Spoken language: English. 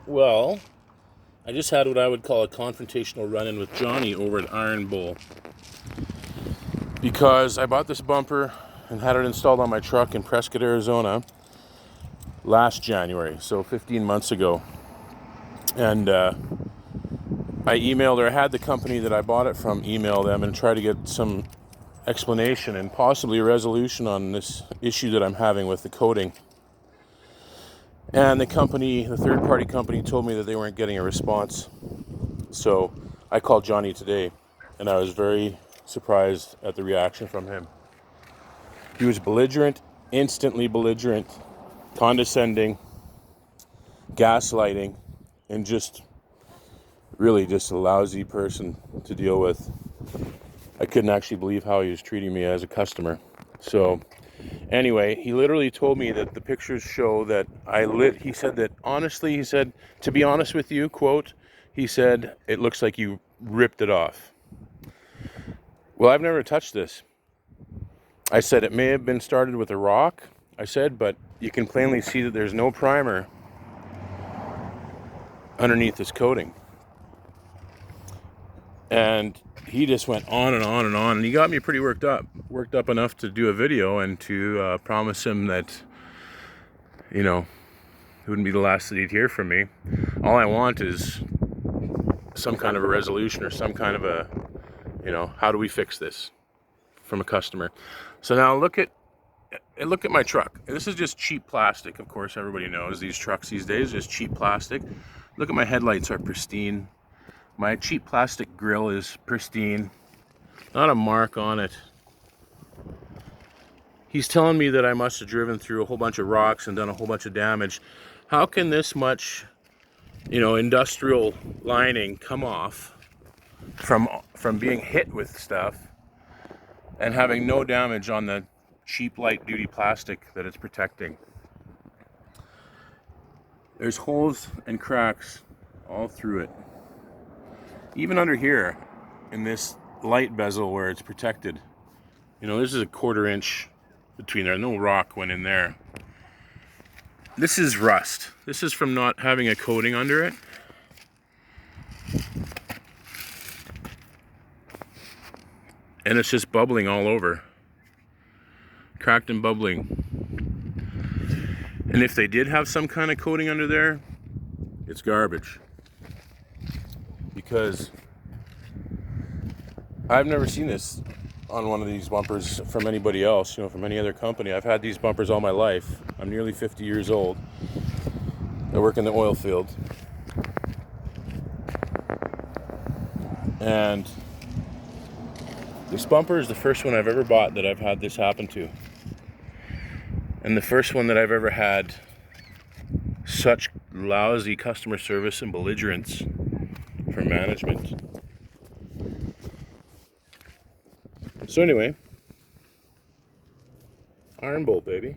Well, I just had what I would call a confrontational run-in with Johnny over at Iron Bowl. Because I bought this bumper and had it installed on my truck in Prescott, Arizona last January, so 15 months ago. And I had the company that I bought it from email them and try to get some explanation and possibly a resolution on this issue that I'm having with the coating. And the third-party company told me that they weren't getting a response. So I called Johnny today, and I was very surprised at the reaction from him. He was belligerent, instantly belligerent, condescending, gaslighting, and just really just a lousy person to deal with. I couldn't actually believe how he was treating me as a customer. So anyway, he literally told me that the pictures show that he said that honestly, he said, to be honest with you, quote, he said, it looks like you ripped it off. Well, I've never touched this. I said it may have been started with a rock, I said, but you can plainly see that there's no primer underneath this coating. And he just went on and on and on, and he got me pretty worked up enough to do a video and to promise him that, it wouldn't be the last that he'd hear from me. All I want is some kind of a resolution or some kind of a, how do we fix this from a customer. So now look at my truck. This is just cheap plastic. Of course, everybody knows these trucks these days, just cheap plastic. Look at my headlights are pristine. My cheap plastic grill is pristine. Not a mark on it. He's telling me that I must have driven through a whole bunch of rocks and done a whole bunch of damage. How can this much, industrial lining come off from being hit with stuff and having no damage on the cheap light duty plastic that it's protecting? There's holes and cracks all through it. Even under here, in this light bezel where it's protected, this is a 1/4 inch between there. No rock went in there. This is rust. This is from not having a coating under it. And it's just bubbling all over. Cracked and bubbling. And if they did have some kind of coating under there, it's garbage. Because I've never seen this on one of these bumpers from anybody else, from any other company. I've had these bumpers all my life. I'm nearly 50 years old. I work in the oil field. And this bumper is the first one I've ever bought that I've had this happen to. And the first one that I've ever had such lousy customer service and belligerence from management. So anyway, Iron Bowl, baby.